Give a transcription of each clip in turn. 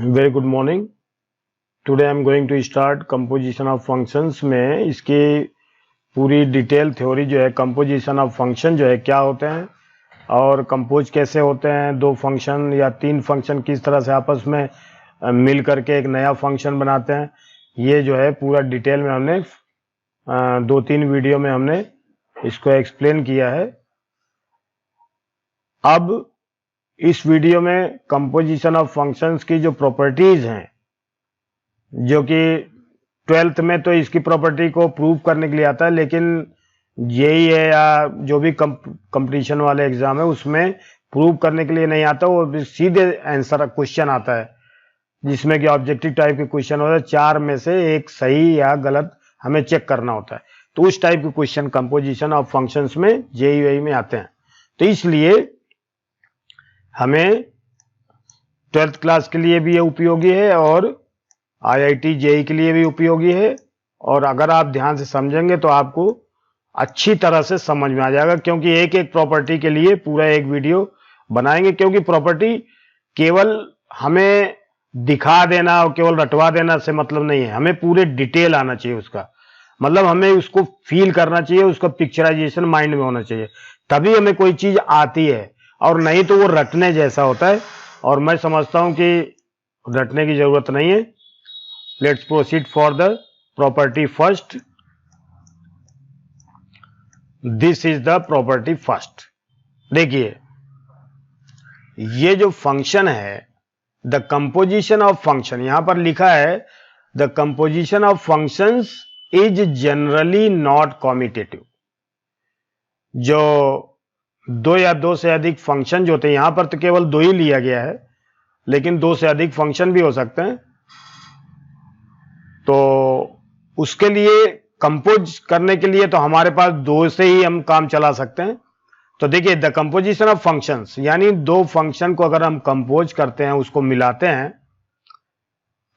Very good morning. Today I am going to start composition of functions में इसकी पूरी detail theory जो है कंपोजिशन ऑफ फंक्शन जो है क्या होते हैं और कंपोज कैसे होते हैं, दो फंक्शन या तीन फंक्शन किस तरह से आपस में मिल करके एक नया फंक्शन बनाते हैं, ये जो है पूरा डिटेल में हमने दो तीन वीडियो में हमने इसको एक्सप्लेन किया है। अब इस वीडियो में कंपोजिशन ऑफ फंक्शंस की जो प्रॉपर्टीज हैं, जो कि 12th में तो इसकी प्रॉपर्टी को प्रूव करने के लिए आता है, लेकिन जेई है या जो भी कंपटीशन वाले एग्जाम है उसमें प्रूव करने के लिए नहीं आता, वो सीधे आंसर क्वेश्चन आता है जिसमें कि ऑब्जेक्टिव टाइप के क्वेश्चन होता है, चार में से एक सही या गलत हमें चेक करना होता है। तो उस टाइप के क्वेश्चन कंपोजिशन ऑफ फंक्शंस में जेई में आते हैं। तो इसलिए हमें 12th क्लास के लिए भी ये उपयोगी है और आईआईटी जेई के लिए भी उपयोगी है। और अगर आप ध्यान से समझेंगे तो आपको अच्छी तरह से समझ में आ जाएगा, क्योंकि एक एक प्रॉपर्टी के लिए पूरा एक वीडियो बनाएंगे। क्योंकि प्रॉपर्टी केवल हमें दिखा देना और केवल रटवा देना से मतलब नहीं है, हमें पूरे डिटेल आना चाहिए उसका, मतलब हमें उसको फील करना चाहिए, उसका पिक्चराइजेशन माइंड में होना चाहिए, तभी हमें कोई चीज आती है। और नहीं तो वो रटने जैसा होता है, और मैं समझता हूं कि रटने की जरूरत नहीं है। Let's proceed for the property first. This is the property first. देखिए, ये जो फंक्शन है, द कंपोजिशन ऑफ फंक्शन, यहां पर लिखा है the composition of functions is generally not commutative. जो दो या दो से अधिक फंक्शन जो होते हैं, यहां पर तो केवल दो ही लिया गया है, लेकिन दो से अधिक फंक्शन भी हो सकते हैं। तो उसके लिए कंपोज करने के लिए तो हमारे पास दो से ही हम काम चला सकते हैं। तो देखिए, द कंपोजिशन ऑफ फंक्शंस, यानी दो फंक्शन को अगर हम कंपोज करते हैं, उसको मिलाते हैं,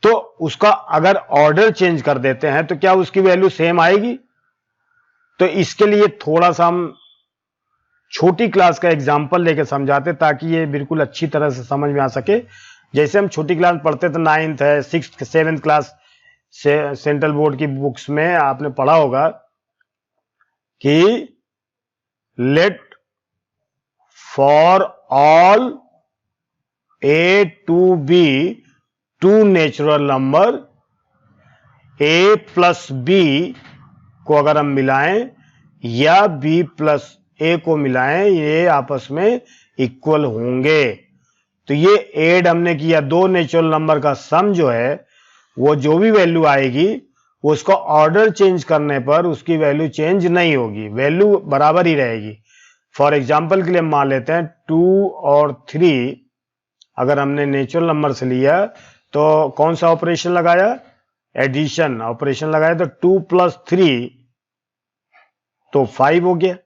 तो उसका अगर ऑर्डर चेंज कर देते हैं तो क्या उसकी वैल्यू सेम आएगी? तो इसके लिए थोड़ा सा हम छोटी क्लास का एग्जाम्पल लेके समझाते, ताकि ये बिल्कुल अच्छी तरह से समझ में आ सके। जैसे हम छोटी क्लास पढ़ते थे, 9th है, 6th 7th क्लास से सेंट्रल बोर्ड की बुक्स में आपने पढ़ा होगा कि let for all a to b to natural number, a plus b को अगर हम मिलाएं या बी प्लस ए को मिलाएं, ये आपस में इक्वल होंगे। तो ये ऐड हमने किया, दो नेचुरल नंबर का सम जो है, वो जो भी वैल्यू आएगी उसका ऑर्डर चेंज करने पर उसकी वैल्यू चेंज नहीं होगी, वैल्यू बराबर ही रहेगी। फॉर एग्जाम्पल के लिए मान लेते हैं 2 और 3 अगर हमने नेचुरल नंबर से लिया, तो कौन सा ऑपरेशन लगाया? एडिशन ऑपरेशन लगाया। तो 2 प्लस 3 तो 5 हो गया।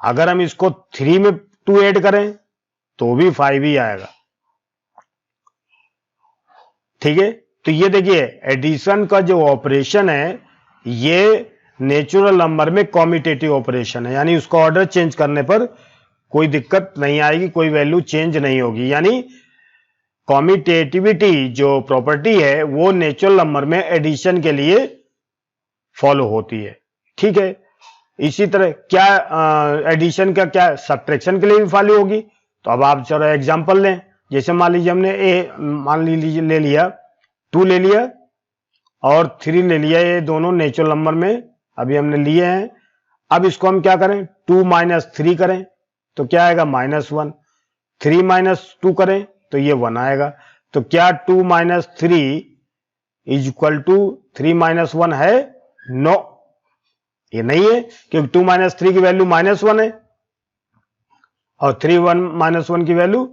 अगर हम इसको 3 में 2 ऐड करें तो भी 5 ही आएगा। ठीक है, तो ये देखिए, एडिशन का जो ऑपरेशन है ये नेचुरल नंबर में कॉम्यूटेटिव ऑपरेशन है, यानी उसका ऑर्डर चेंज करने पर कोई दिक्कत नहीं आएगी, कोई वैल्यू चेंज नहीं होगी। यानी कॉम्यूटेटिविटी जो प्रॉपर्टी है वो नेचुरल नंबर में एडिशन के लिए फॉलो होती है। ठीक है, इसी तरह क्या एडिशन का क्या सब्ट्रैक्शन के लिए भी फॉलो होगी? तो अब आप चलो एग्जांपल लें। जैसे मान लीजिए हमने मान लीजिए ले लिया 2 ले लिया और 3 ले लिया, ये दोनों नेचुरल नंबर में अभी हमने लिए हैं। अब इसको हम क्या करें? 2 माइनस 3 करें तो क्या आएगा? -1। 3 माइनस 2 करें तो ये 1 आएगा। तो क्या 2 minus 3 is equal to 3 minus 1 है? नो, ये नहीं है, क्योंकि 2 माइनस 3 की वैल्यू -1 है और 3 माइनस 1 की वैल्यू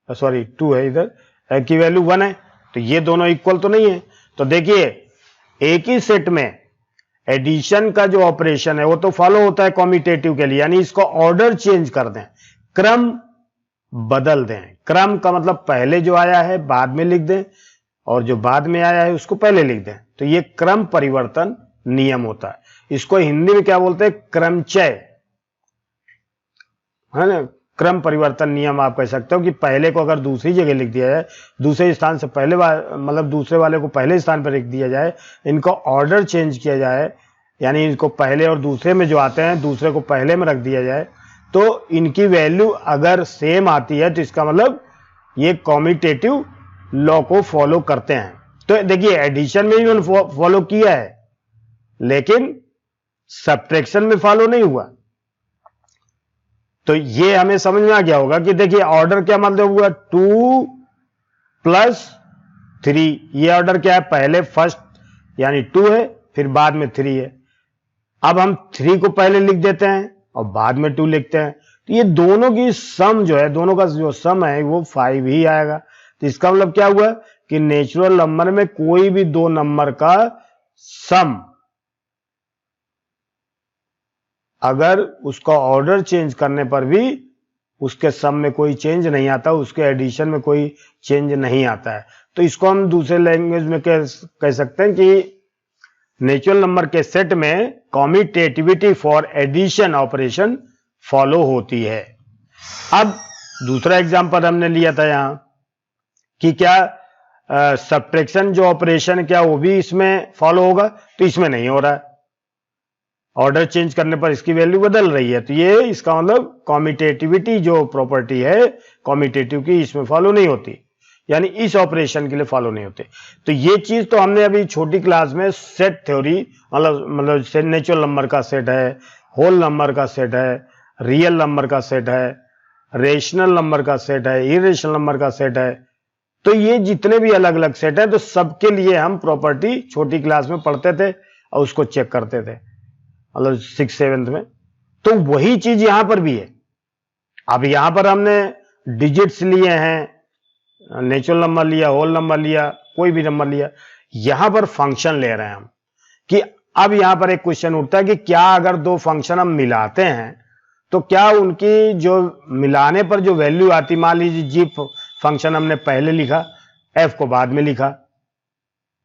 2 है, इधर की वैल्यू 1 है। तो ये दोनों इक्वल तो नहीं है। तो देखिए, एक ही सेट में एडिशन का जो ऑपरेशन है वो तो फॉलो होता है कॉम्यूटेटिव के लिए, यानी इसको ऑर्डर चेंज कर दें, क्रम बदल दें। क्रम का मतलब पहले जो आया है बाद में लिख दें और जो बाद में आया है उसको पहले लिख दें। तो ये क्रम परिवर्तन नियम होता है। इसको हिंदी में क्या बोलते हैं? क्रमचय, है ना? क्रम परिवर्तन नियम आप कह सकते हो कि पहले को अगर दूसरी जगह लिख दिया जाए, दूसरे स्थान से पहले मतलब दूसरे वाले को पहले स्थान पर लिख दिया जाए, इनको ऑर्डर चेंज किया जाए, यानी इनको पहले और दूसरे में जो आते हैं दूसरे को पहले में रख दिया जाए, तो इनकी वैल्यू अगर सेम आती है तो इसका मतलब ये कॉम्यूटेटिव लॉ को फॉलो करते हैं। तो देखिए एडिशन में भी फॉलो किया है लेकिन सब्ट्रैक्शन में फॉलो नहीं हुआ। तो ये हमें समझ में आ गया होगा कि देखिए ऑर्डर क्या मतलब हुआ, 2 + 3। ये ऑर्डर क्या है, पहले फर्स्ट यानी 2 है, फिर बाद में 3 है। अब हम 3 को पहले लिख देते हैं और बाद में 2 लिखते हैं, तो ये दोनों की सम जो है, दोनों का जो सम है वो 5 ही आएगा। तो इसका मतलब क्या हुआ कि नेचुरल नंबर में कोई भी दो नंबर का सम अगर उसका ऑर्डर चेंज करने पर भी उसके सम में कोई चेंज नहीं आता, उसके एडिशन में कोई चेंज नहीं आता है। तो इसको हम दूसरे लैंग्वेज में कह सकते हैं कि नेचुरल नंबर के सेट में commutativity for addition operation follow होती है। अब दूसरा एग्जांपल हमने लिया था यहां कि क्या सब्ट्रैक्शन जो ऑपरेशन क्या वो भी इसमें फॉलो होगा, तो इसमें नहीं हो रहा है, ऑर्डर चेंज करने पर इसकी वैल्यू बदल रही है। तो ये इसका मतलब कॉम्यूटेटिविटी जो प्रॉपर्टी है कॉम्यूटेटिव की, इसमें फॉलो नहीं होती, यानी इस ऑपरेशन के लिए फॉलो नहीं होते। तो ये चीज तो हमने अभी छोटी क्लास में सेट थ्योरी मतलब नेचुरल नंबर का सेट है, होल नंबर का सेट है, रियल नंबर का सेट है, रेशनल नंबर का सेट है, इरेशनल नंबर का सेट है, तो ये जितने भी अलग अलग सेट है तो सबके लिए हम प्रॉपर्टी छोटी क्लास में पढ़ते थे और उसको चेक करते थे, मतलब 6th-7th में। तो वही चीज यहां पर भी है। अब यहां पर हमने डिजिट्स लिए हैं, नेचुरल नंबर लिया, होल नंबर लिया, कोई भी नंबर लिया, यहां पर फंक्शन ले रहे हैं हम कि अब यहां पर एक क्वेश्चन उठता है कि क्या अगर दो फंक्शन हम मिलाते हैं तो क्या उनकी जो मिलाने पर जो वैल्यू आती, मान लीजिए जी फंक्शन हमने पहले लिखा, एफ को बाद में लिखा,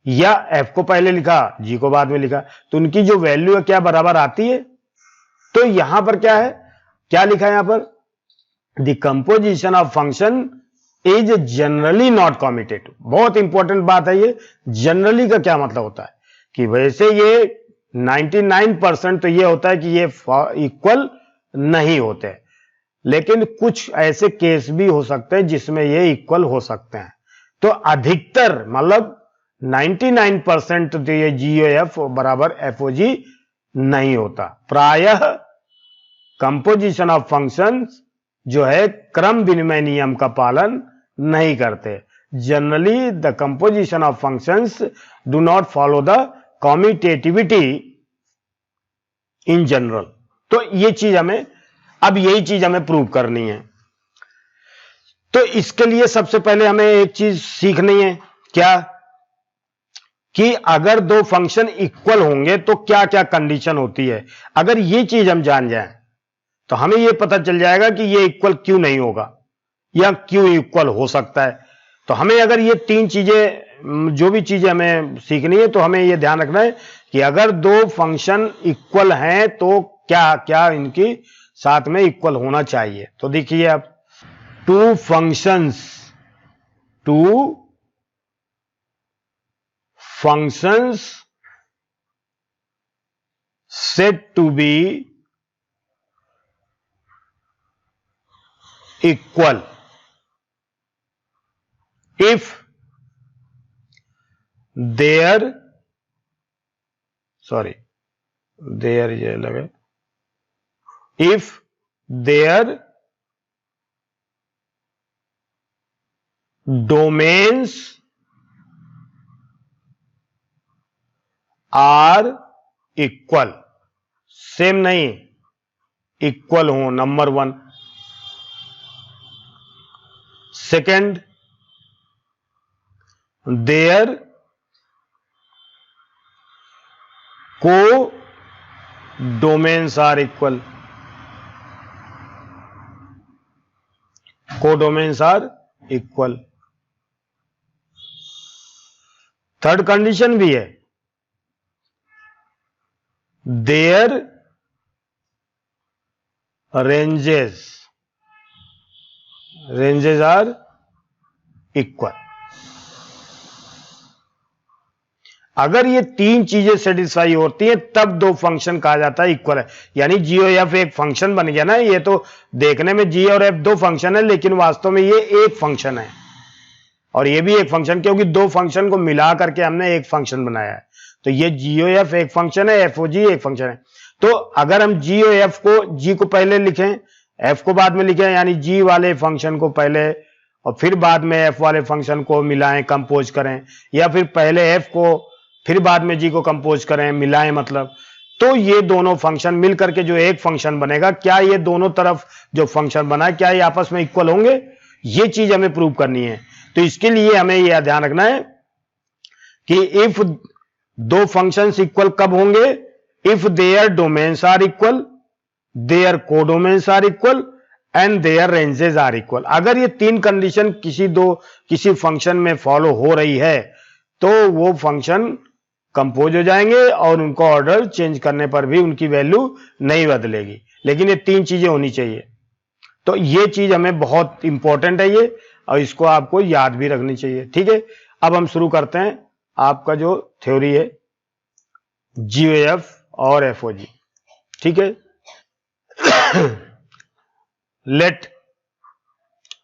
या एफ को पहले लिखा जी को बाद में लिखा, तो उनकी जो वैल्यू है क्या बराबर आती है। तो यहां पर क्या है, क्या लिखा है यहां पर, the composition of function is generally not commutative. बहुत इंपॉर्टेंट बात है ये, जनरली का क्या मतलब होता है कि वैसे ये 99% तो ये होता है कि ये इक्वल नहीं होते, लेकिन कुछ ऐसे केस भी हो सकते हैं जिसमें ये इक्वल हो सकते हैं। तो अधिकतर मतलब 99% तो ये जीओएफ बराबर एफओजी नहीं होता। प्रायः कंपोजिशन ऑफ फंक्शंस जो है क्रम विनिमय नियम का पालन नहीं करते। Generally the composition of functions do not follow the कॉम्यूटेटिविटी in general. तो ये चीज हमें, अब यही चीज हमें प्रूव करनी है। तो इसके लिए सबसे पहले हमें एक चीज सीखनी है, क्या कि अगर दो फंक्शन इक्वल होंगे तो क्या क्या कंडीशन होती है। अगर ये चीज हम जान जाएं तो हमें यह पता चल जाएगा कि ये इक्वल क्यों नहीं होगा या क्यों इक्वल हो सकता है। तो हमें अगर ये तीन चीजें, जो भी चीजें हमें सीखनी है, तो हमें यह ध्यान रखना है कि अगर दो फंक्शन इक्वल हैं तो क्या क्या इनकी साथ में इक्वल होना चाहिए। तो देखिए अब two functions said to be equal if their if their domains are equal, same नहीं, इक्वल हो, नंबर 1। सेकेंड, देयर को domains are equal, codomains are equal. Third condition भी है, their ranges ranges are equal. अगर ये तीन चीजें satisfy होती हैं तब दो फंक्शन कहा जाता है इक्वल है। यानी जी और एफ एक फंक्शन बन गया ना। ये तो देखने में जी और एफ दो फंक्शन है, लेकिन वास्तव में ये एक फंक्शन है और ये भी एक फंक्शन, क्योंकि दो फंक्शन को मिला करके हमने एक फंक्शन बनाया है। तो ये जी ओ एफ एक फंक्शन है, एफ ओ जी एक फंक्शन है। तो अगर हम जी ओ एफ को, जी को पहले लिखें, एफ को बाद में लिखें, यानी जी वाले फंक्शन को पहले और फिर बाद में एफ वाले फंक्शन को मिलाएं, कंपोज करें, या फिर पहले एफ को फिर बाद में जी को कंपोज करें, मिलाएं मतलब, तो ये दोनों फंक्शन मिलकर के जो एक फंक्शन बनेगा, क्या ये दोनों तरफ जो फंक्शन बना है क्या ये आपस में इक्वल होंगे? ये चीज हमें प्रूव करनी है। तो इसके लिए हमें यह ध्यान रखना है कि इफ दो फंक्शंस इक्वल कब होंगे? If their domains are equal, their codomains are equal and their ranges are equal. अगर ये तीन कंडीशन किसी फंक्शन में फॉलो हो रही है तो वो फंक्शन कंपोज हो जाएंगे और उनको ऑर्डर चेंज करने पर भी उनकी वैल्यू नहीं बदलेगी, लेकिन ये तीन चीजें होनी चाहिए। तो ये चीज हमें बहुत इंपॉर्टेंट है ये, और इसको आपको याद भी रखनी चाहिए। ठीक है, अब हम शुरू करते हैं आपका जो थ्योरी है जीओएफ और एफओजी। ठीक है, लेट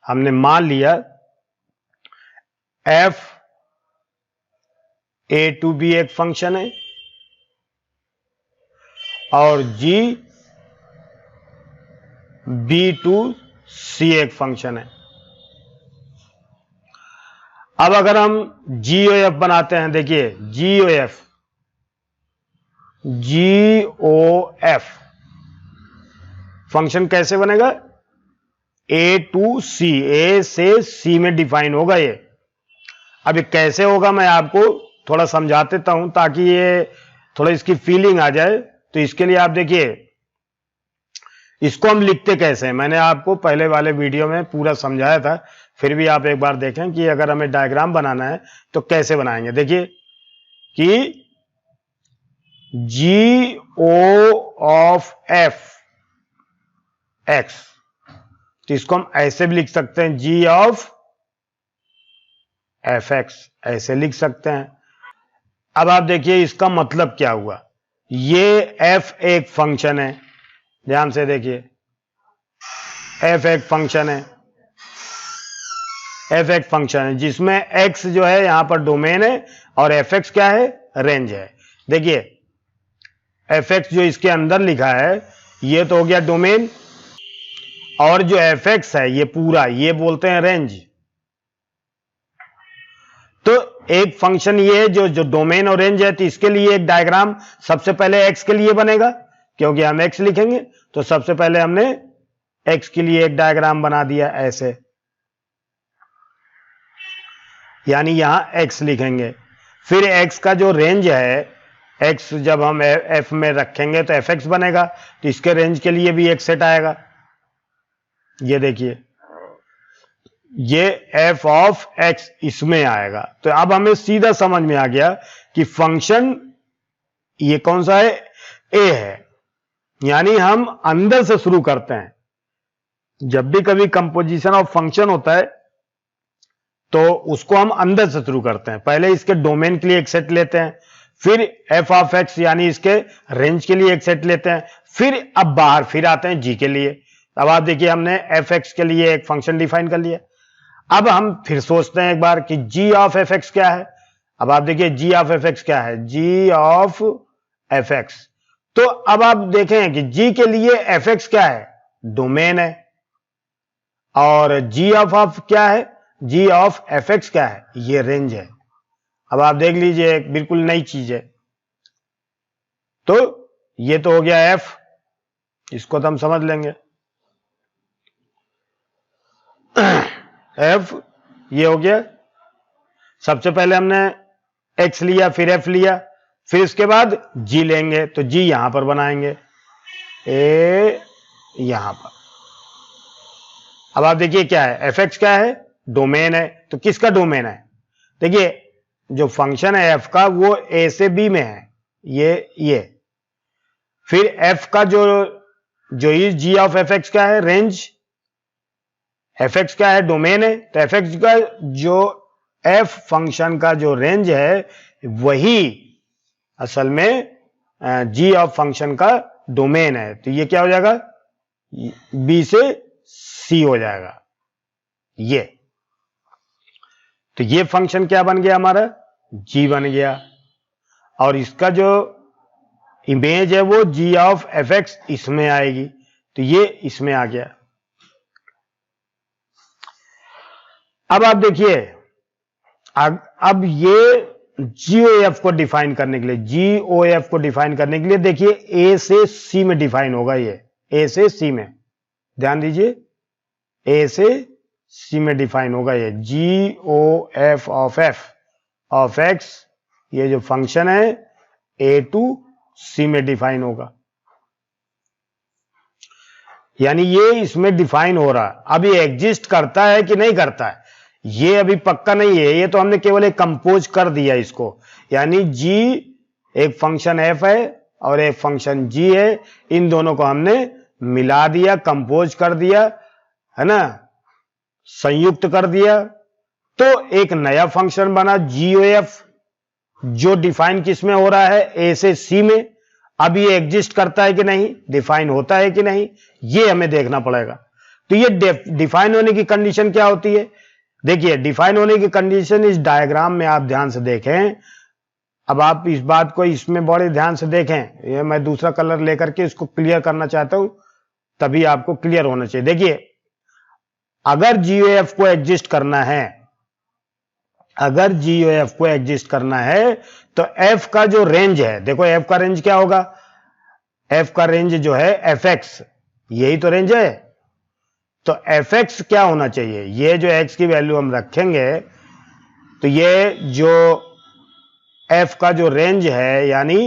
हमने मान लिया एफ ए टू बी एक फंक्शन है और जी बी टू सी एक फंक्शन है। अब अगर हम जीओएफ बनाते हैं, देखिए जीओएफ फंक्शन कैसे बनेगा? ए टू सी, ए से सी में डिफाइन होगा ये। अब ये कैसे होगा मैं आपको थोड़ा समझा देता हूं ताकि ये थोड़ा इसकी फीलिंग आ जाए। तो इसके लिए आप देखिए इसको हम लिखते कैसे हैं, मैंने आपको पहले वाले वीडियो में पूरा समझाया था, फिर भी आप एक बार देखें कि अगर हमें डायग्राम बनाना है तो कैसे बनाएंगे। देखिए कि जी ओ ऑफ एफ एक्स, तो इसको हम ऐसे भी लिख सकते हैं, जी ऑफ एफ एक्स ऐसे लिख सकते हैं। अब आप देखिए इसका मतलब क्या हुआ। ये एफ एक फंक्शन है, ध्यान से देखिए, एफ एक फंक्शन है, एफ एक फंक्शन है जिसमें एक्स जो है यहां पर डोमेन है और एफ एक्स क्या है? रेंज है। देखिए एफ एक्स जो इसके अंदर लिखा है ये तो हो गया डोमेन, और जो एफ एक्स है ये पूरा ये बोलते हैं रेंज। तो एक फंक्शन ये जो डोमेन और रेंज है, तो इसके लिए एक डायग्राम सबसे पहले एक्स के लिए बनेगा, क्योंकि हम एक्स लिखेंगे। तो सबसे पहले हमने एक्स के लिए एक डायग्राम बना दिया ऐसे, यानी यहां एक्स लिखेंगे। फिर एक्स का जो रेंज है, एक्स जब हम एफ में रखेंगे तो एफ एक्स बनेगा, तो इसके रेंज के लिए भी एक सेट आएगा। ये देखिए ये एफ ऑफ एक्स इसमें आएगा। तो अब हमें सीधा समझ में आ गया कि फंक्शन ये कौन सा है? ए है। यानी हम अंदर से शुरू करते हैं। जब भी कभी कंपोजिशन ऑफ फंक्शन होता है तो उसको हम अंदर से शुरू करते हैं। पहले इसके डोमेन के लिए एक सेट लेते हैं, फिर एफ ऑफ एक्स यानी इसके रेंज के लिए एक सेट लेते हैं, फिर अब बाहर फिर आते हैं जी के लिए। अब आप देखिए हमने एफ एक्स के लिए एक फंक्शन डिफाइन कर लिया। अब हम फिर सोचते हैं एक बार कि जी ऑफ एफ एक्स क्या है। अब आप देखिए जी ऑफ एफ एक्स क्या है? जी ऑफ एफ एक्स। तो अब आप देखें कि जी के लिए एफ एक्स क्या है? डोमेन है। और जी ऑफ क्या है? जी ऑफ एफ एक्स क्या है? ये रेंज है। अब आप देख लीजिए एक बिल्कुल नई चीज है। तो ये तो हो गया एफ, इसको तो हम समझ लेंगे। एफ ये हो गया। सबसे पहले हमने एक्स लिया, फिर एफ लिया, फिर इसके बाद जी लेंगे, तो जी यहां पर बनाएंगे, ए यहां पर। अब आप देखिए क्या है? एफ एक्स क्या है? डोमेन है। तो किसका डोमेन है? देखिए जो फंक्शन है एफ का वो ए से बी में है, ये। फिर एफ का जो जी ऑफ एफ एक्स क्या है? रेंज एफ एक्स क्या है, डोमेन है, तो एफ एक्स का जो एफ फंक्शन का जो रेंज है वही असल में जी ऑफ फंक्शन का डोमेन है। तो ये क्या हो जाएगा, बी से सी हो जाएगा ये। तो ये फंक्शन क्या बन गया हमारा, जी बन गया, और इसका जो इमेज है वो जी ऑफ एफ एक्स इसमें आएगी, तो ये इसमें आ गया। अब आप देखिए, अब ये जीओएफ को डिफाइन करने के लिए, जीओएफ को डिफाइन करने के लिए देखिए ए से सी में डिफाइन होगा, ये ए से सी में, ध्यान दीजिए ए से सी में डिफाइन होगा ये जीओएफ ऑफ एक्स, ये जो फंक्शन है ए टू सी में डिफाइन होगा, यानी ये इसमें डिफाइन हो रहा है। अब ये एग्जिस्ट करता है कि नहीं करता है ये अभी पक्का नहीं है, ये तो हमने केवल एक कंपोज कर दिया इसको, यानी जी एक फंक्शन एफ है और एक फंक्शन जी है, इन दोनों को हमने मिला दिया, कंपोज कर दिया है ना, संयुक्त कर दिया, तो एक नया फंक्शन बना जीओएफ, जो डिफाइन किस में हो रहा है, ए से सी में। अब ये एग्जिस्ट करता है कि नहीं, डिफाइन होता है कि नहीं, ये हमें देखना पड़ेगा। तो ये डिफाइन होने की कंडीशन क्या होती है, देखिए डिफाइन होने की कंडीशन इस डायग्राम में आप ध्यान से देखें। अब आप इस बात को इसमें बड़े ध्यान से देखें, ये मैं दूसरा कलर लेकर के इसको क्लियर करना चाहता हूं, तभी आपको क्लियर होना चाहिए। देखिए अगर जीओएफ को एग्जिस्ट करना है, अगर जीओएफ को एग्जिस्ट करना है तो एफ का जो रेंज है, देखो एफ का रेंज क्या होगा, एफ का रेंज जो है एफ एक्स, यही तो रेंज है, तो एफ एक्स क्या होना चाहिए, ये जो एक्स की वैल्यू हम रखेंगे, तो ये जो एफ का जो रेंज है, यानी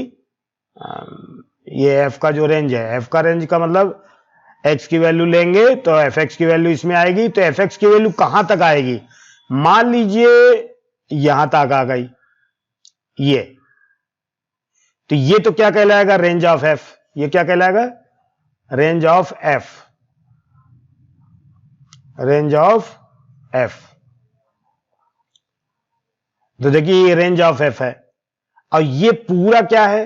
ये एफ का जो रेंज है, एफ का रेंज का मतलब एक्स की वैल्यू लेंगे तो एफ एक्स की वैल्यू इसमें आएगी, तो एफ एक्स की वैल्यू कहां तक आएगी, मान लीजिए यहां तक आ गई ये, तो ये तो क्या कहलाएगा, रेंज ऑफ एफ, ये क्या कहलाएगा, range of F, range of F. तो देखिए ये रेंज ऑफ एफ है, और ये पूरा क्या है,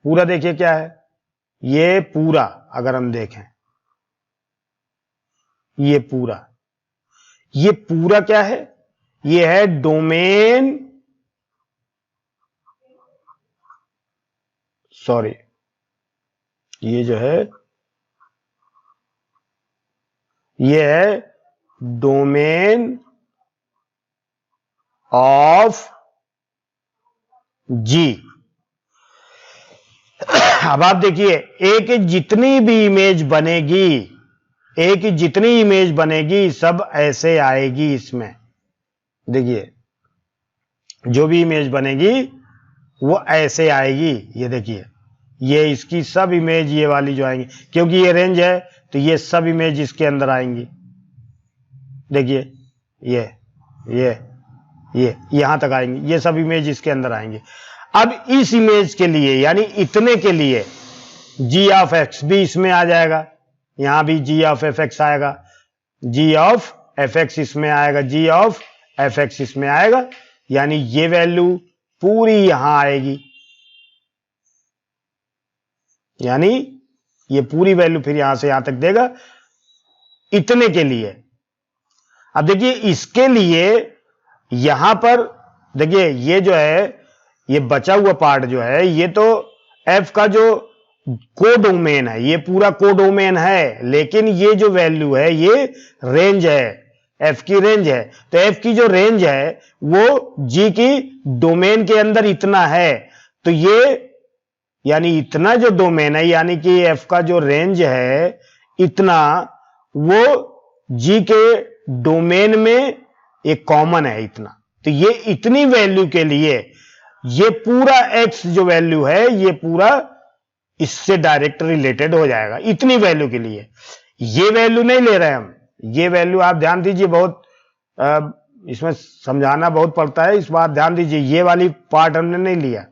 पूरा देखिए क्या है, ये पूरा अगर हम देखें, ये पूरा क्या है, ये है डोमेन, सॉरी ये जो है ये है डोमेन ऑफ जी। अब आप देखिए ए की जितनी भी इमेज बनेगी, ए की जितनी इमेज बनेगी सब ऐसे आएगी इसमें, देखिए जो भी इमेज बनेगी वो ऐसे आएगी, ये देखिए ये इसकी सब इमेज ये वाली जो आएंगी, क्योंकि ये रेंज है तो ये सब इमेज इसके अंदर आएंगी, देखिए ये यहां तक आएंगी, ये सब इमेज इसके अंदर आएंगी। अब इस इमेज के लिए यानी इतने के लिए जी ऑफ एक्स भी इसमें आ जाएगा, यहां भी जी ऑफ एफ एक्स आएगा, जी ऑफ एफ एक्स इसमें आएगा, जी ऑफ एफ एक्स इसमें आएगा, यानी ये वैल्यू पूरी यहां आएगी, यानी ये पूरी वैल्यू फिर यहां से यहां तक देगा इतने के लिए। अब देखिए इसके लिए यहां पर देखिए ये जो है, ये बचा हुआ पार्ट जो है, ये तो एफ का जो कोडोमेन है, ये पूरा कोडोमेन है, लेकिन ये जो वैल्यू है ये रेंज है, एफ की रेंज है, तो एफ की जो रेंज है वो जी की डोमेन के अंदर इतना है, तो ये यानी इतना जो डोमेन है, यानी कि एफ का जो रेंज है इतना, वो जी के डोमेन में एक कॉमन है इतना, तो ये इतनी वैल्यू के लिए ये पूरा एक्स जो वैल्यू है ये पूरा इससे डायरेक्ट रिलेटेड हो जाएगा, इतनी वैल्यू के लिए। ये वैल्यू नहीं ले रहे हम, ये वैल्यू आप ध्यान दीजिए, बहुत इसमें समझाना बहुत पड़ता है, इस बात ध्यान दीजिए, ये वाली पार्ट हमने नहीं लिया।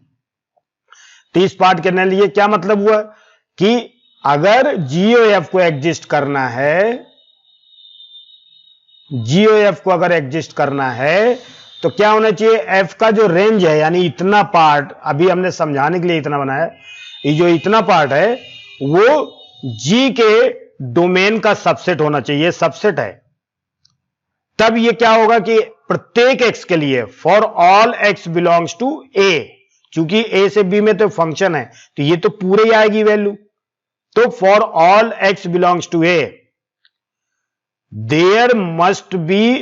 तो इस पार्ट के नहीं लिए क्या मतलब हुआ कि अगर जीओएफ को एग्जिस्ट करना है GOF को अगर एग्जिस्ट करना है तो क्या होना चाहिए, F का जो रेंज है यानी इतना पार्ट, अभी हमने समझाने के लिए इतना बनाया, ये जो इतना पार्ट है वो G के डोमेन का सबसेट होना चाहिए, सबसेट है। तब ये क्या होगा कि प्रत्येक x के लिए for all x belongs to A, चूंकि A से B में तो फंक्शन है तो ये तो पूरे ही आएगी वैल्यू। तो for all x belongs to A there must be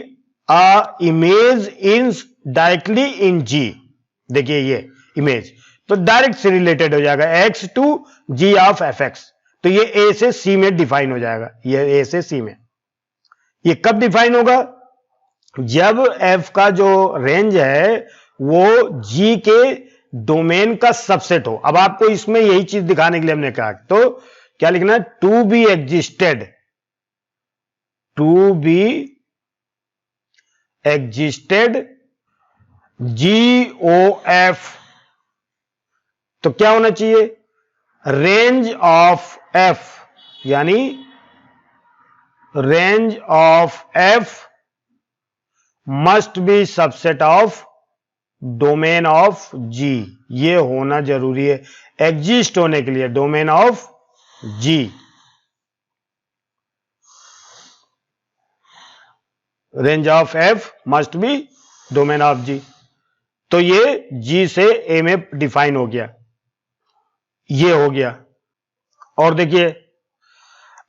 a image in directly in G। देखिए ये इमेज तो डायरेक्ट से रिलेटेड हो जाएगा x to G of fx, तो ये A से C में डिफाइन हो जाएगा, ये A से C में। ये कब डिफाइन होगा, जब f का जो रेंज है वो G के डोमेन का सबसेट हो। अब आपको इसमें यही चीज दिखाने के लिए हमने कहा, तो क्या लिखना है, to be existed, to be existed GOF, तो क्या होना चाहिए, रेंज ऑफ f, यानी range of f must be subset of domain of G। ये होना जरूरी है एग्जिस्ट होने के लिए, domain of G। Range of f must be domain of G, तो ये G से A में डिफाइन हो गया, ये हो गया। और देखिए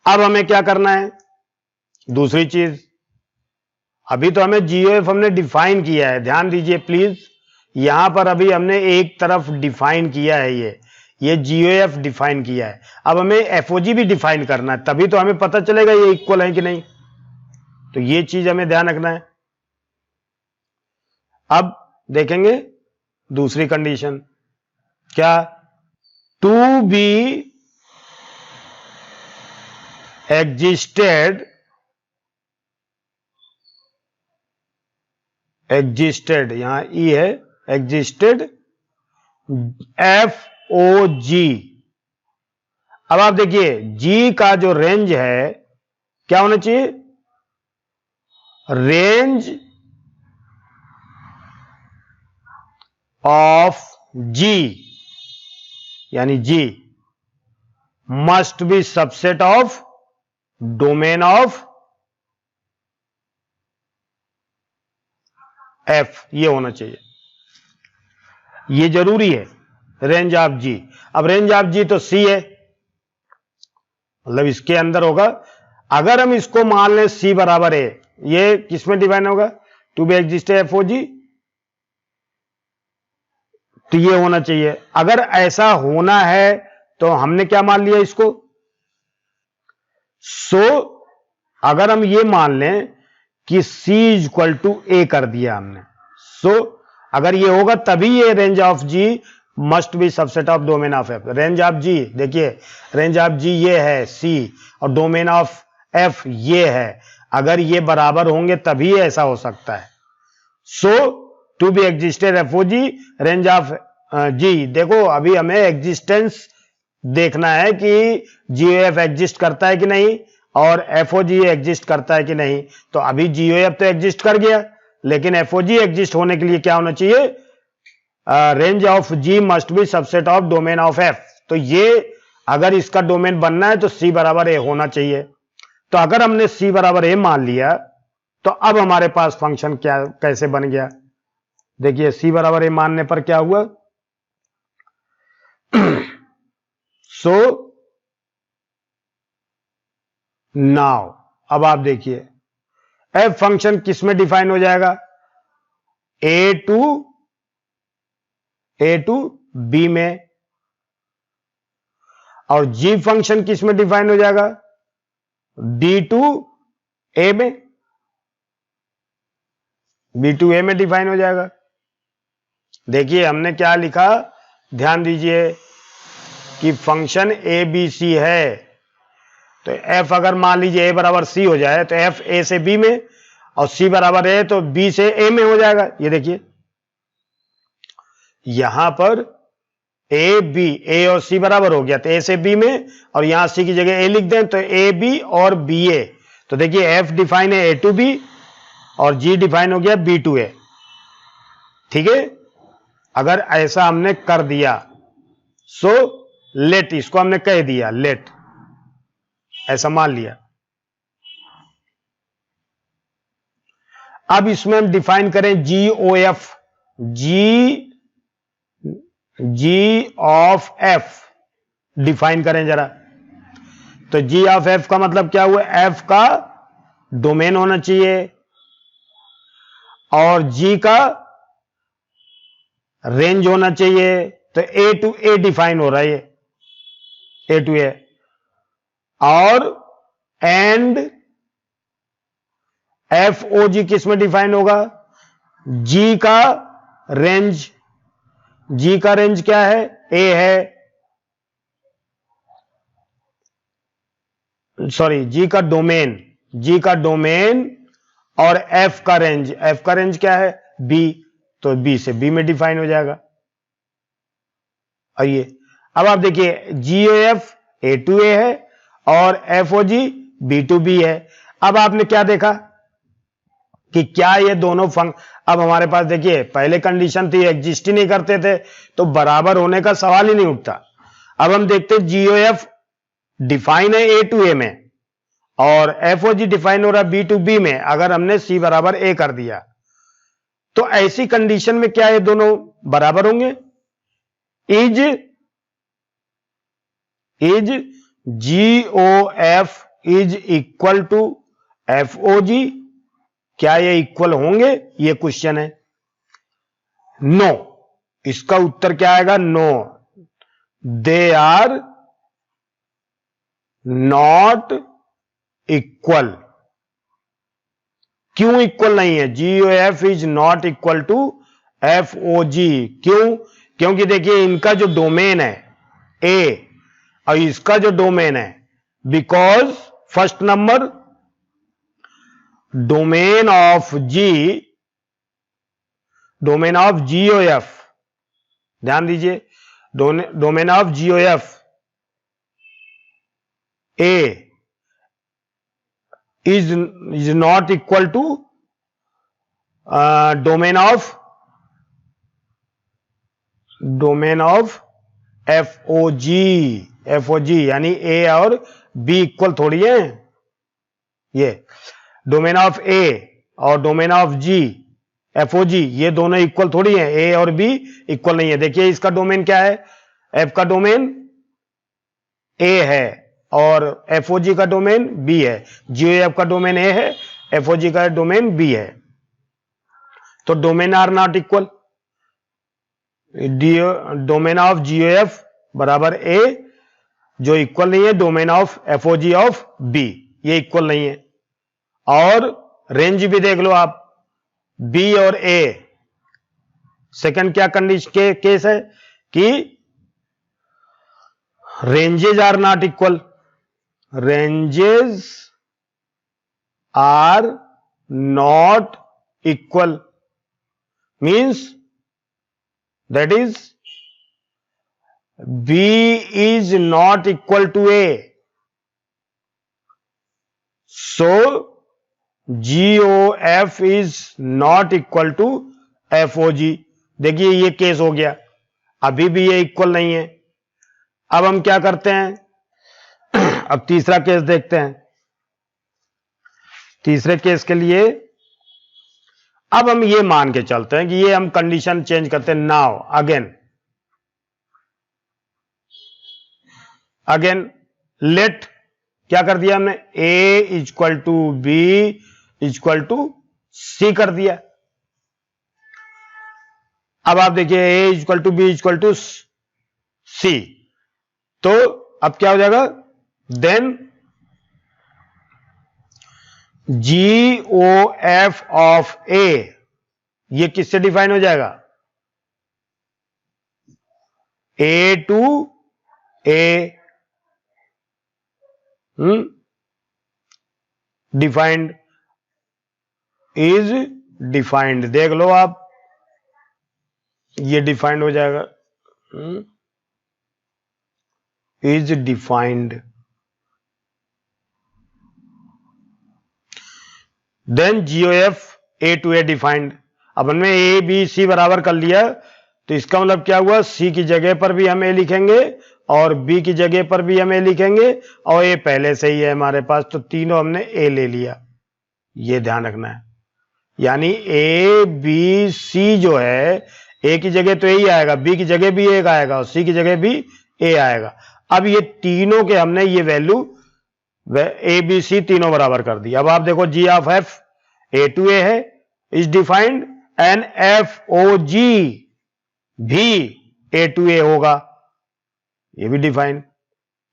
अब हमें क्या करना है, दूसरी चीज, अभी तो हमें GOF हमने डिफाइन किया है, ध्यान दीजिए प्लीज, यहां पर अभी हमने एक तरफ डिफाइन किया है, ये GOF डिफाइन किया है। अब हमें FOG भी डिफाइन करना है, तभी तो हमें पता चलेगा ये इक्वल है कि नहीं, तो ये चीज हमें ध्यान रखना है। अब देखेंगे दूसरी कंडीशन, क्या, टू बी एग्जिस्टेड यहां E है, एग्जिस्टेड FOG। अब आप देखिए G का जो रेंज है क्या होना चाहिए, रेंज ऑफ G यानी G must be subset of domain of F, ये होना चाहिए, ये जरूरी है, रेंज ऑफ G। अब रेंज ऑफ G तो C है, मतलब इसके अंदर होगा। अगर हम इसको मान लें C बराबर है, ये किसमें डिफाइन होगा, टू बी एग्जिस्टेड FOG, तो ये होना चाहिए। अगर ऐसा होना है तो हमने क्या मान लिया इसको, अगर हम ये मान लें कि C is equal to A कर दिया हमने, अगर ये होगा तभी ये range of G must be subset of domain of F। Range of G देखिए, रेंज ऑफ G ये है C और डोमेन ऑफ F ये है, अगर ये बराबर होंगे तभी ऐसा हो सकता है। To be existed FOG range of G। देखो अभी हमें एग्जिस्टेंस देखना है कि GOF एग्जिस्ट करता है कि नहीं और FOG एग्जिस्ट करता है कि नहीं। तो अभी GOF तो एग्जिस्ट कर गया, लेकिन FOG एग्जिस्ट होने के लिए क्या होना चाहिए, range of G must be subset of domain of F। तो ये अगर इसका डोमेन बनना है तो C बराबर A होना चाहिए। तो अगर हमने C बराबर A मान लिया तो अब हमारे पास फंक्शन क्या कैसे बन गया, देखिए C बराबर A मानने पर क्या हुआ, नाउ अब आप देखिए F फंक्शन किस में डिफाइन हो जाएगा, A टू B में, और G फंक्शन किस में डिफाइन हो जाएगा, D टू A में, B टू A में डिफाइन हो जाएगा। देखिए हमने क्या लिखा, ध्यान दीजिए कि फंक्शन ABC है, तो F अगर मान लीजिए A बराबर C हो जाए तो F A से B में और C बराबर A तो B से A में हो जाएगा। ये देखिए यहां पर A और C बराबर हो गया तो A से B में, और यहां C की जगह A लिख दें तो AB और BA। तो देखिए F डिफाइन है A टू B और G डिफाइन हो गया B2A। ठीक है, अगर ऐसा हमने कर दिया सो लेट, इसको हमने कह दिया लेट, ऐसा मान लिया। अब इसमें हम डिफाइन करें GOF, G of F define करें जरा। तो G ऑफ F का मतलब क्या हुआ, F का डोमेन होना चाहिए और G का रेंज होना चाहिए। तो A टू A डिफाइन हो रहा है ये, A टू A, और एंड FOG किस में डिफाइन होगा, G का रेंज, G का रेंज क्या है, A है, सॉरी G का डोमेन, G का डोमेन और F का रेंज, F का रेंज क्या है, B, तो B से B में डिफाइन हो जाएगा। आइए अब आप देखिए GOF A टू A है और FOG B टू B है। अब आपने क्या देखा कि क्या ये दोनों अब हमारे पास देखिए पहले कंडीशन थी एग्जिस्ट ही नहीं करते थे, तो बराबर होने का सवाल ही नहीं उठता। अब हम देखते GOF डिफाइन है A टू A में और FOG डिफाइन हो रहा है B टू B में। अगर हमने C बराबर A कर दिया तो ऐसी कंडीशन में क्या ये दोनों बराबर होंगे, is GOF is equal to FOG, क्या ये इक्वल होंगे, ये क्वेश्चन है। नो, इसका उत्तर क्या आएगा, no, they are not equal. क्यों इक्वल नहीं है, GOF is not equal to FOG, क्यों, क्योंकि देखिए इनका जो डोमेन है A और इसका जो डोमेन है, because first number domain of GOF, ध्यान दीजिए, domain of GOF A is not equal to domain of FOG, यानी A और B इक्वल थोड़ी है। ये डोमेन ऑफ A और डोमेन ऑफ FOG ये दोनों इक्वल थोड़ी हैं, A और B इक्वल नहीं है। देखिए इसका डोमेन क्या है, F का डोमेन A है और FOG का डोमेन B है, GOF का डोमेन A है, FOG का डोमेन B है, तो domain are not equal. Domain of GOF बराबर A जो इक्वल नहीं है domain of FOG of B, ये इक्वल नहीं है। और रेंज भी देख लो आप, B और A, सेकंड क्या कंडीशन केस है कि ranges are not equal, ranges are not equal, means that is B is not equal to A, so GOF is not equal to FOG। देखिए ये केस हो गया, अभी भी ये इक्वल नहीं है। अब हम क्या करते हैं, अब तीसरा केस देखते हैं। तीसरे केस के लिए अब हम ये मान के चलते हैं कि ये हम कंडीशन चेंज करते हैं। नाउ अगेन लेट, क्या कर दिया हमने, A equal to B equal to C कर दिया। अब आप देखिए A equal to B equal to C, तो अब क्या हो जाएगा, देन GOF ऑफ A ये किससे डिफाइन हो जाएगा, A to A defined, is defined, देख लो आप, ये डिफाइंड हो जाएगा, is defined. Then GOF a to a defined. अब हमने ए बी सी बराबर कर लिया, तो इसका मतलब क्या हुआ, सी की जगह पर भी हम ए लिखेंगे और बी की जगह पर भी हम ए लिखेंगे, और ए पहले से ही है हमारे पास, तो तीनों हमने ए ले लिया। ये ध्यान रखना है, यानी ए बी सी जो है, ए की जगह तो ए ही आएगा, बी की जगह भी ए आएगा और सी की जगह भी ए आएगा। अब ये तीनों के हमने ये वैल्यू ए बी सी तीनों बराबर कर दी। अब आप देखो G of F A to A है, is defined, and F O G भी ए टू ए होगा, ये भी डिफाइंड।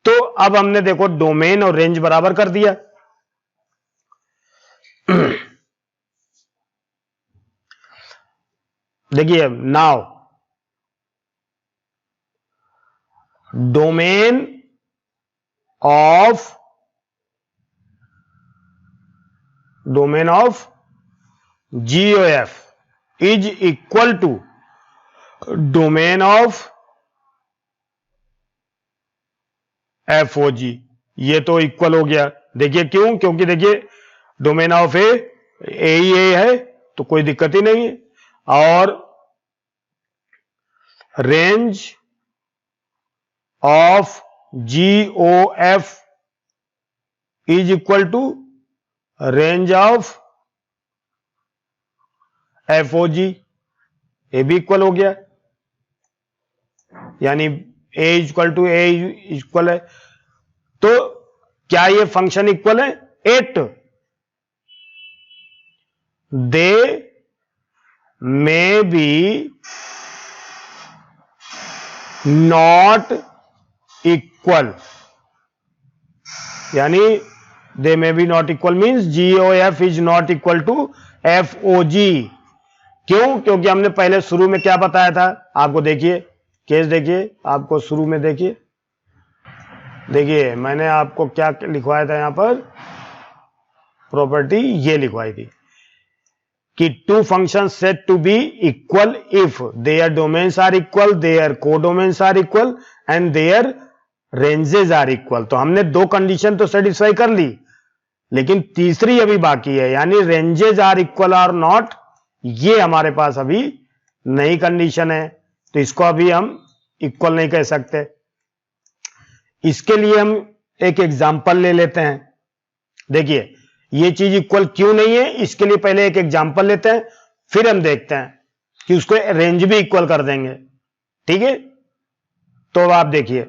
तो अब हमने देखो डोमेन और रेंज बराबर कर दिया। देखिए now domain of GOF is equal to domain of FOG। ये तो इक्वल हो गया। देखिए क्यों, क्योंकि देखिए डोमेन ऑफ ए ही ए है, तो कोई दिक्कत ही नहीं है, और range of GOF is equal to range of FOG, ये भी इक्वल हो गया, यानी A equal to A equal है। तो क्या ये फंक्शन इक्वल है? 8 they may be not equal, यानी they may be not equal means GOF is not equal to FOG। क्यों? क्योंकि हमने पहले शुरू में क्या बताया था आपको, देखिए केस देखिए, आपको शुरू में देखिए मैंने आपको क्या लिखवाया था यहां पर, प्रॉपर्टी ये लिखवाई थी कि two function set to be equal if their domains are equal, their codomains are equal and their ranges are equal. तो हमने 2 कंडीशन तो सेटिस्फाई कर ली, लेकिन तीसरी अभी बाकी है, यानी रेंजेस आर इक्वल और नॉट, ये हमारे पास अभी नई कंडीशन है, तो इसको अभी हम इक्वल नहीं कह सकते। इसके लिए हम एक एग्जांपल ले लेते हैं। देखिए ये चीज इक्वल क्यों नहीं है, इसके लिए पहले एक एग्जांपल लेते हैं, फिर हम देखते हैं कि उसको रेंज भी इक्वल कर देंगे। ठीक है, तो अब आप देखिए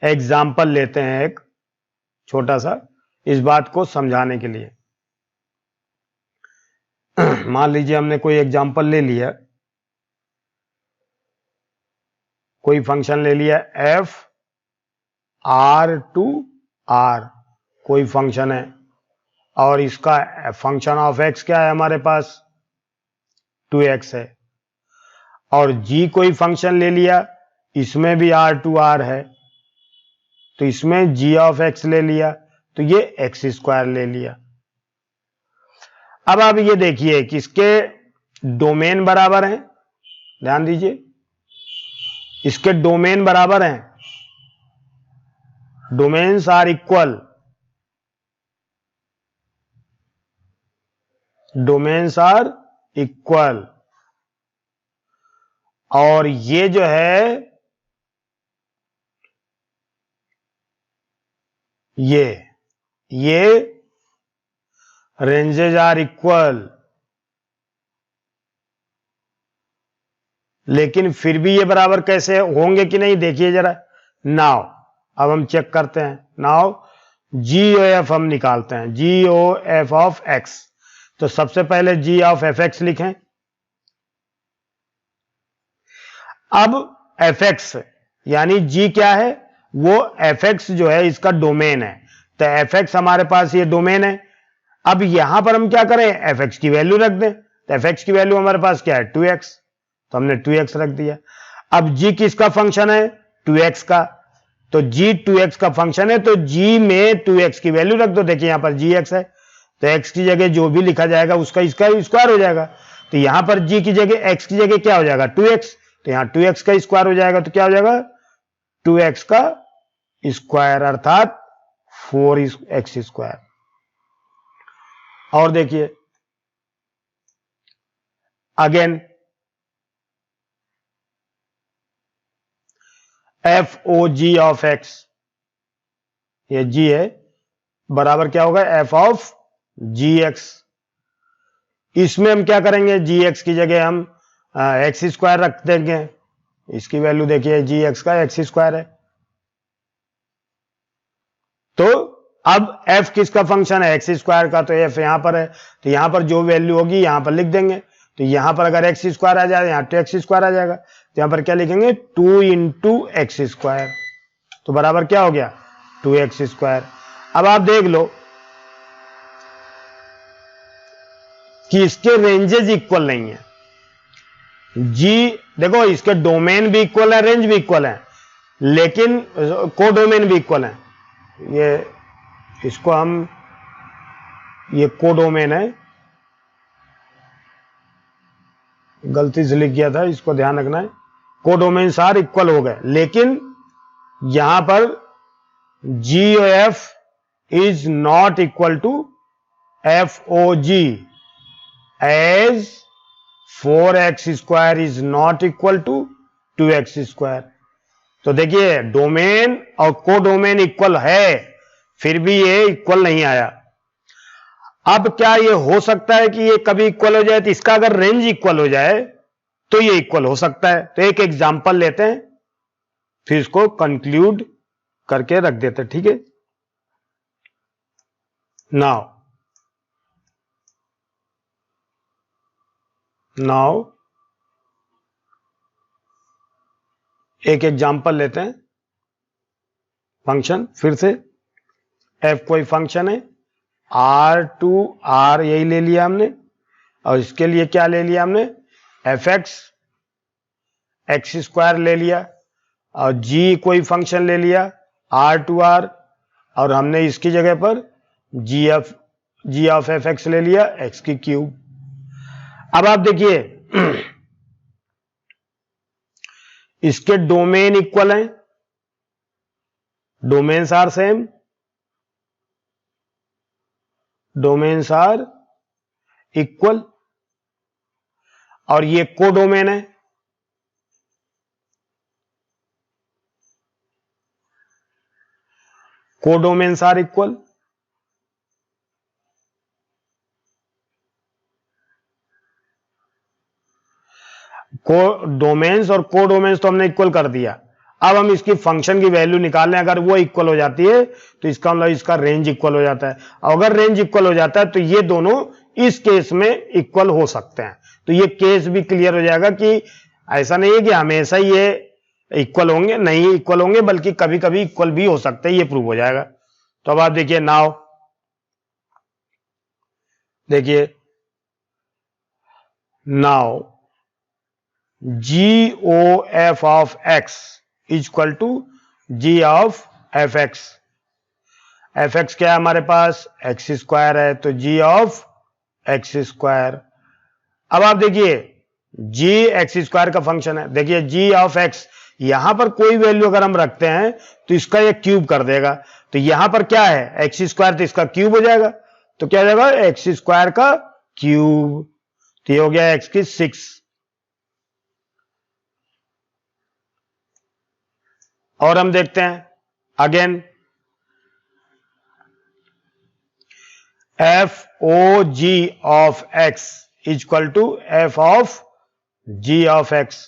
एग्जांपल लेते हैं एक छोटा सा, इस बात को समझाने के लिए। मान लीजिए हमने कोई एग्जांपल ले लिया, कोई फंक्शन ले लिया f r टू r, कोई फंक्शन है, और इसका फंक्शन ऑफ x क्या है हमारे पास, 2x है, और g कोई फंक्शन ले लिया, इसमें भी r टू r है, तो इसमें g ऑफ x ले लिया, तो ये x स्क्वायर ले लिया। अब आप ये देखिए कि इसके डोमेन बराबर हैं, ध्यान दीजिए इसके डोमेन बराबर हैं, domains are equal, domains are equal, और ये जो है ये रेंजेज आर इक्वल, लेकिन फिर भी ये बराबर कैसे होंगे कि नहीं, देखिए जरा। नाउ अब हम चेक करते हैं, नाउ GOF हम निकालते हैं, GOF ऑफ x। तो सबसे पहले G ऑफ fx लिखें। अब fx यानी G क्या है, वो fx जो है इसका डोमेन है, तो fx हमारे पास ये डोमेन है। अब यहां पर हम क्या करें, fx की वैल्यू रख दें, तो fx की वैल्यू हमारे पास क्या है, 2x, तो हमने 2x रख दिया। अब g किसका फंक्शन है, 2x का, तो g 2x का फंक्शन है, तो g में 2x की वैल्यू रख दो। देखिए यहां पर gx है, तो x की जगह जो भी लिखा जाएगा उसका इसका स्क्वायर हो जाएगा, तो यहां पर g की जगह x की जगह क्या हो जाएगा, 2x, तो यहां 2x का स्क्वायर हो जाएगा, तो क्या हो जाएगा 2x का square, again f O g of x, ये जी है, बराबर क्या होगा एफ ऑफ जी एक्स। इसमें हम क्या करेंगे, जी एक्स की जगह हम एक्स स्क्वायर रख देंगे। इसकी वैल्यू देखिए जी एक्स का एक्स स्क्वायर है। तो अब f किसका फंक्शन है, एक्स स्क्वायर का, तो f यहां पर है, तो यहां पर जो वैल्यू होगी यहां पर लिख देंगे। तो यहां पर अगर एक्स स्क्वायर आ जाए, यहां 2x स्क्वायर आ जाएगा, तो यहां पर क्या लिखेंगे 2 इंटू एक्स स्क्वायर, तो बराबर क्या हो गया 2x स्क्वायर। अब आप देख लो कि इसके रेंजेस इक्वल नहीं है। जी देखो इसके डोमेन भी इक्वल है, रेंज भी इक्वल है, लेकिन को डोमेन भी इक्वल है। ये इसको हम, ये को डोमेन है, गलती से लिख गया था, इसको ध्यान रखना है। को डोमेन्स आर इक्वल हो गए, लेकिन यहां पर G O F is not equal to F O G, as 4x square is not equal to 2x square. तो देखिए डोमेन और को डोमेन इक्वल है, फिर भी ये इक्वल नहीं आया। अब क्या ये हो सकता है कि ये कभी इक्वल हो जाए, तो इसका अगर रेंज इक्वल हो जाए तो ये इक्वल हो सकता है। तो एक एग्जांपल लेते हैं, फिर इसको कंक्लूड करके रख देते हैं, ठीक है। नाउ एक एग्जांपल लेते हैं। फंक्शन फिर से, f कोई फंक्शन है, r टू r यही ले लिया हमने, और इसके लिए क्या ले लिया हमने एफ एक्स स्क्वायर ले लिया, और g कोई फंक्शन ले लिया r टू r, और हमने इसकी जगह पर g ऑफ एफ एक्स ले लिया x की क्यूब। अब आप देखिए इसके डोमेन इक्वल हैं, domains are same, domains are equal, और ये को डोमेन है, को domains are equal. Codomains और को डोमेन्स तो हमने इक्वल कर दिया। अब हम इसकी फंक्शन की वैल्यू निकाल लें, अगर वो इक्वल हो जाती है तो इसका मतलब इसका रेंज इक्वल हो जाता है। अगर रेंज इक्वल हो जाता है तो ये दोनों इस केस में इक्वल हो सकते हैं। तो ये केस भी क्लियर हो जाएगा कि ऐसा नहीं है कि हमेशा ये इक्वल होंगे, नहीं इक्वल होंगे, बल्कि कभी कभी इक्वल भी हो सकते हैं, ये प्रूव हो जाएगा। तो अब आप देखिए, नाउ देखिए, now g O f of x is equal to g of f x. F x क्या है हमारे पास, एक्स स्क्वायर है, तो जी ऑफ एक्स स्क्वायर। अब आप देखिए जी एक्स स्क्वायर का फंक्शन है, देखिए जी ऑफ एक्स, यहां पर कोई वैल्यू अगर हम रखते हैं तो इसका ये क्यूब कर देगा। तो यहां पर क्या है एक्स स्क्वायर, तो इसका क्यूब हो जाएगा, तो क्या हो जाएगा एक्स स्क्वायर का क्यूब, तो ये हो गया एक्स की 6। और हम देखते हैं again, f O g of x is equal to f of g of x.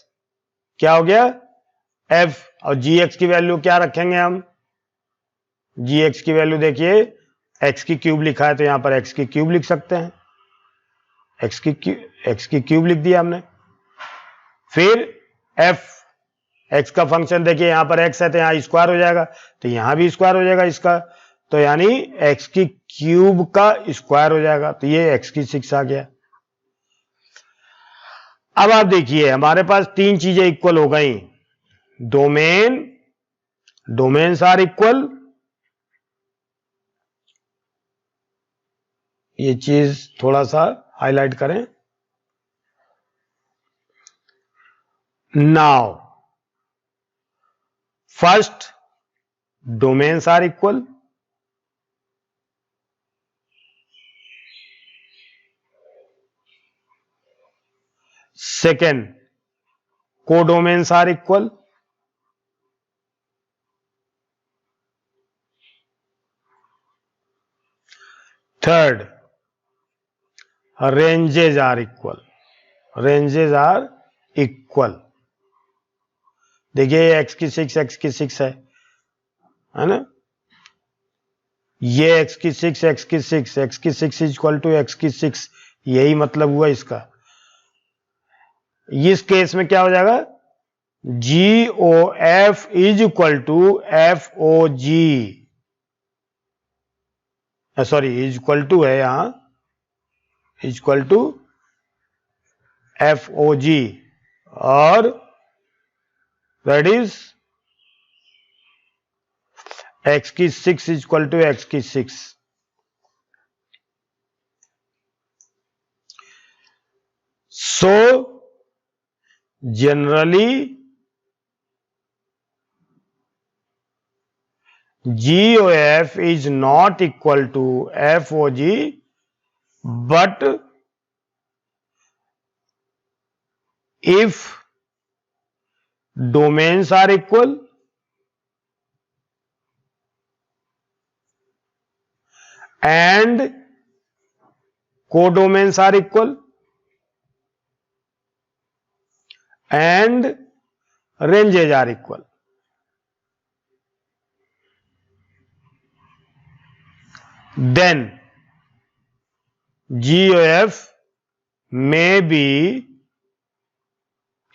क्या हो गया, एफ और जी एक्स की वैल्यू क्या रखेंगे हम, जी एक्स की वैल्यू देखिए एक्स की क्यूब लिखा है, तो यहां पर एक्स की क्यूब लिख सकते हैं, एक्स की क्यूब लिख दिया हमने। फिर एफ एक्स का फंक्शन देखिए, यहां पर एक्स है तो यहां स्क्वायर हो जाएगा, तो यहां भी स्क्वायर हो जाएगा इसका, तो यानी एक्स की क्यूब का स्क्वायर हो जाएगा, तो ये एक्स की 6 आ गया। अब आप देखिए हमारे पास तीन चीजें इक्वल हो गई, डोमेन्स आर इक्वल, ये चीज थोड़ा सा हाईलाइट करें। Now first domains are equal, Second, codomains are equal. Third, ranges are equal. Ranges are equal. देखिए x की 6 x की 6 है ना, ये x की 6 x की 6 x की 6 इक्वल टू x की 6, यही मतलब हुआ इसका। इस केस में क्या हो जाएगा, GOF is equal to FOG, sorry is equal to है यहां, इज इक्वल टू FOG, और दैट इज x की 6 इज इक्वल टू x की 6। सो generally GOF is not equal to FOG, but if domains are equal and codomains are equal and ranges are equal, then GOF may be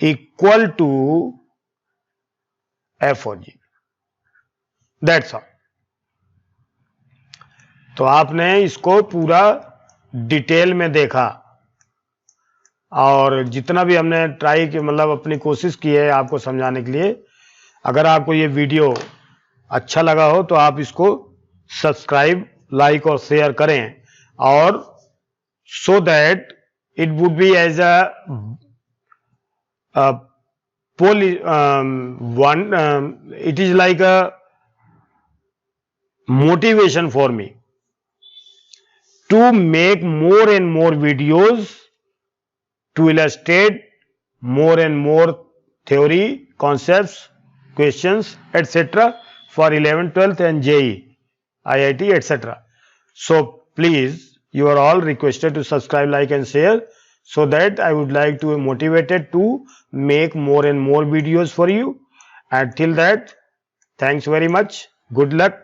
equal to FOG. That's all. तो आपने इसको पूरा detail में देखा, और जितना भी हमने ट्राई की, मतलब अपनी कोशिश की है आपको समझाने के लिए। अगर आपको ये वीडियो अच्छा लगा हो तो आप इसको सब्सक्राइब, लाइक और शेयर करें, और so that it would be as it is like a motivation for me to make more and more videos to illustrate more and more theory, concepts, questions, etc. for 11, 12th and JEE, IIT, etc. So please, you are all requested to subscribe, like and share, so that I would like to be motivated to make more and more videos for you. Until that, thanks very much. Good luck.